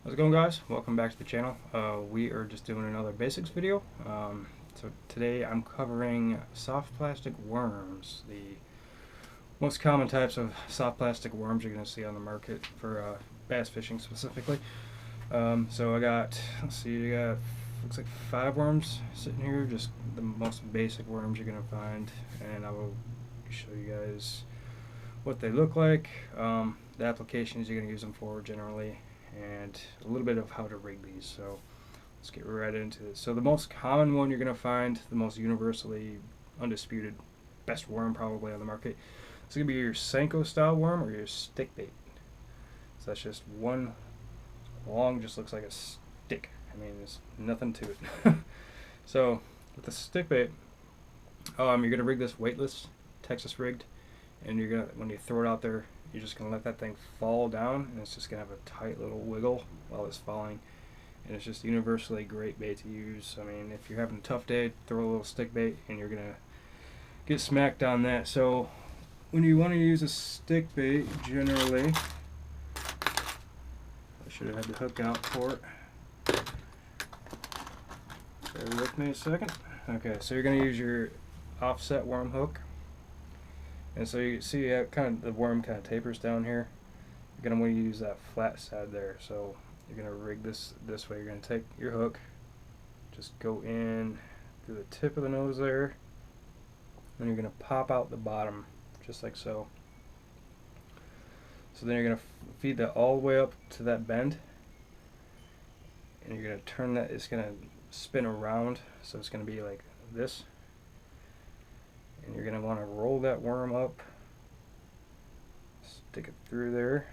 How's it going, guys? Welcome back to the channel. We are just doing another basics video. So today I'm covering soft plastic worms, the most common types of soft plastic worms you're going to see on the market for bass fishing specifically. So I got, let's see, I got looks like 5 worms sitting here, just the most basic worms you're going to find, and I will show you guys what they look like, the applications you're going to use them for generally, and a little bit of how to rig these. So let's get right into this. So the most common one you're going to find, the most universally undisputed best worm probably on the market, it's going to be your Senko style worm or your stick bait. So that's just one long, just looks like a stick. I mean, there's nothing to it. So with the stick bait, you're going to rig this weightless, Texas rigged, and you're going to, when you throw it out there, you're just going to let that thing fall down, and it's just going to have a tight little wiggle while it's falling. And it's just universally great bait to use. I mean, if you're having a tough day, throw a little stick bait and you're going to get smacked on that. So when you want to use a stick bait, generally, I should have had the hook out for it. Bear with me a second. Okay, so you're going to use your offset worm hook. And so you see kind of the worm kind of tapers down here. You're going to want to use that flat side there. So you're going to rig this way. You're going to take your hook, just go in through the tip of the nose there, and you're going to pop out the bottom just like so. So then you're going to feed that all the way up to that bend, and you're going to turn that. It's going to spin around, so it's going to be like this. And you're going to want to roll that worm up, stick it through there.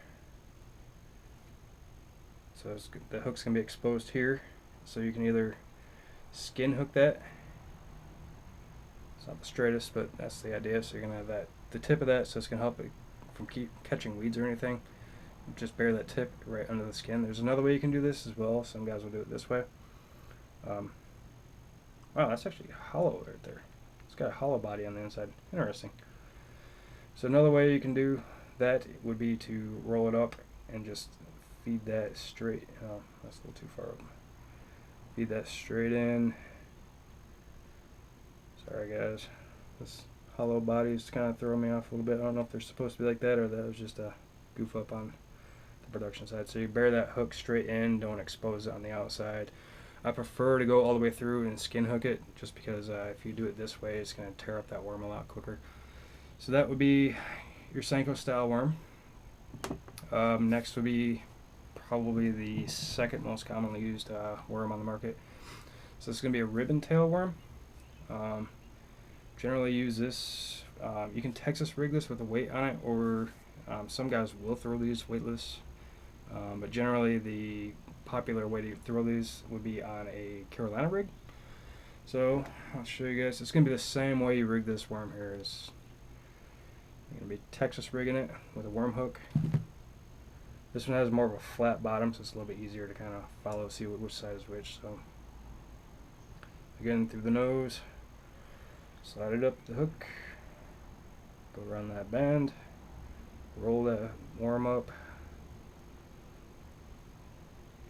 So the hook's going to be exposed here. So you can either skin hook that. It's not the straightest, but that's the idea. So you're going to have the tip of that, so it's going to help it from keep catching weeds or anything. Just bare that tip right under the skin. There's another way you can do this as well. Some guys will do it this way. Wow, that's actually hollow right there. It's got a hollow body on the inside. Interesting. So another way you can do that would be to roll it up and just feed that straight. Oh, that's a little too far up. Feed that straight in. Sorry guys, this hollow body is kind of throwing me off a little bit. I don't know if they're supposed to be like that or that was just a goof up on the production side. So you bear that hook straight in, don't expose it on the outside. I prefer to go all the way through and skin hook it, just because if you do it this way, it's going to tear up that worm a lot quicker. So that would be your Senko style worm. Next would be probably the second most commonly used worm on the market. So this is going to be a ribbon tail worm. Generally use this. You can Texas rig this with a weight on it, or some guys will throw these weightless. But generally the popular way to throw these would be on a Carolina rig. So I'll show you guys. It's going to be the same way you rig this worm here. You're going to be Texas rigging it with a worm hook. This one has more of a flat bottom, so it's a little bit easier to kind of follow, see which side is which. So again, through the nose, slide it up the hook, go around that bend, roll that worm up,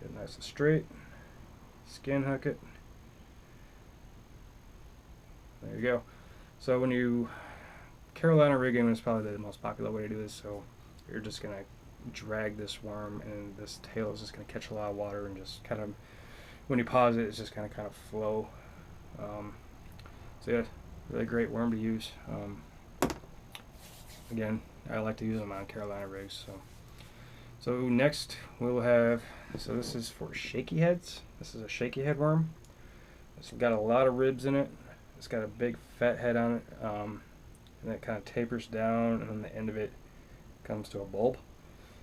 get it nice and straight, skin hook it. There you go. So when you Carolina rigging is probably the most popular way to do this. So you're just gonna drag this worm, and this tail is just gonna catch a lot of water, and just kind of, when you pause it, it's just gonna kind of flow. So yeah, really great worm to use. Again, I like to use them on Carolina rigs. So next we'll have, so this is for shaky heads. This is a shaky head worm. It's got a lot of ribs in it. It's got a big fat head on it, and it kind of tapers down, and then the end of it comes to a bulb.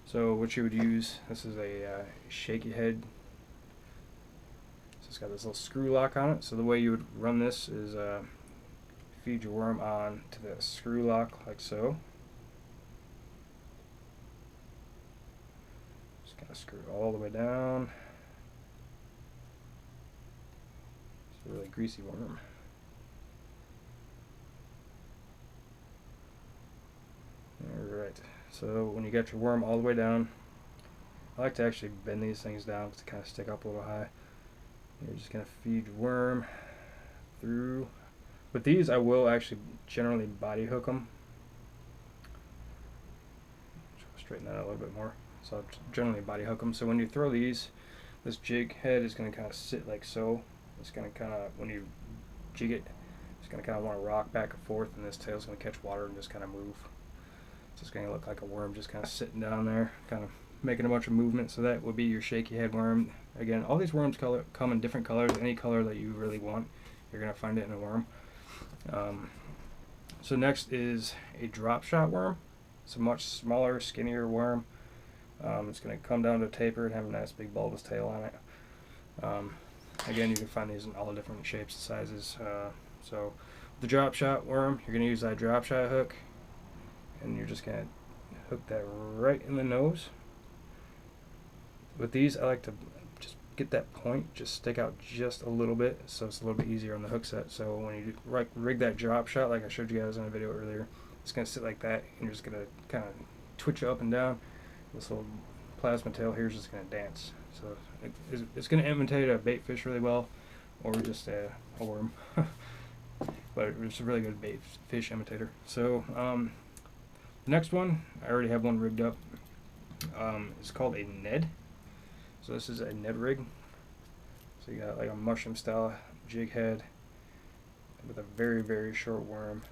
So what you would use, this is a shaky head. So it's got this little screw lock on it. So the way you would run this is feed your worm on to the screw lock like so. Just kind of screw it all the way down. It's a really greasy worm. Alright, so when you got your worm all the way down, I like to actually bend these things down to kind of stick up a little high. You're just going to feed your worm through. With these, I will actually generally body hook them. Straighten that out a little bit more. So I'll generally body hook them. So when you throw these, this jig head is going to kind of sit like so. It's going to kind of, when you jig it, it's going to kind of want to rock back and forth, and this tail's going to catch water and just kind of move. So it's going to look like a worm just kind of sitting down there, kind of making a bunch of movement. So that would be your shaky head worm. Again, all these worms come in different colors. Any color that you really want, you're going to find it in a worm. So next is a drop shot worm. It's a much smaller, skinnier worm. It's going to come down to taper and have a nice big bulbous tail on it. Again, you can find these in all different shapes and sizes. So the drop shot worm, you're going to use that drop shot hook, and you're just going to hook that right in the nose. With these, I like to just get that point, just stick out just a little bit, so it's a little bit easier on the hook set. So when you rig that drop shot, like I showed you guys in a video earlier, it's going to sit like that, and you're just going to kind of twitch it up and down. This little plasma tail here is just going to dance. So it's going to imitate a bait fish really well, or just a worm. But it's a really good bait fish imitator. So the next one, I already have one rigged up. It's called a Ned. So this is a Ned rig. So you got like a mushroom style jig head with a very, very short worm.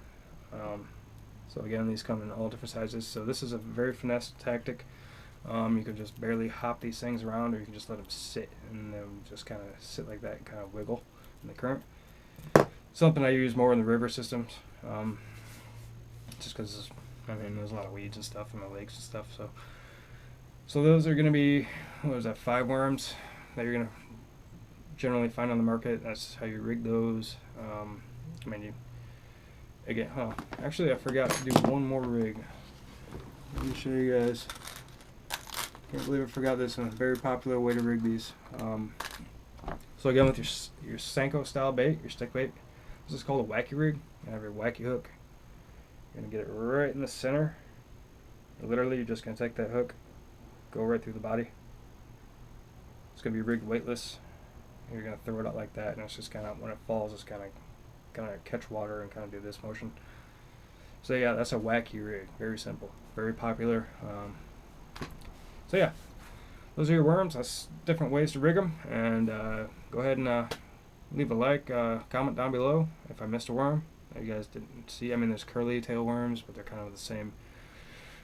So again, these come in all different sizes. So this is a very finesse tactic. You can just barely hop these things around, or you can just let them sit, and then just kind of sit like that and kind of wiggle in the current. Something I use more in the river systems, just because I mean there's a lot of weeds and stuff in the lakes and stuff. So those are going to be, what was that, 5 worms that you're going to generally find on the market. That's how you rig those. I mean, again, actually I forgot to do one more rig. Let me show you guys. Can't believe I forgot this one. Very popular way to rig these. So again, with your Senko style bait, your stick bait, this is called a wacky rig. You have your wacky hook. You're gonna get it right in the center. Literally, you're just gonna take that hook, go right through the body. It's gonna be rigged weightless. You're gonna throw it out like that, and it's just kind of, when it falls, it's kind of catch water and kind of do this motion. So yeah, that's a wacky rig. Very simple, very popular. So yeah, those are your worms. That's different ways to rig them. And go ahead and leave a like, comment down below if I missed a worm that you guys didn't see. I mean, there's curly tail worms, but they're kind of the same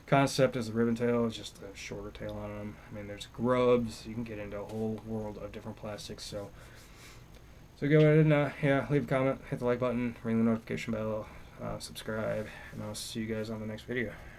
concept as the ribbon tail. It's just a shorter tail on them. I mean, there's grubs. You can get into a whole world of different plastics. So go ahead and yeah, leave a comment, hit the like button, ring the notification bell, subscribe, and I'll see you guys on the next video.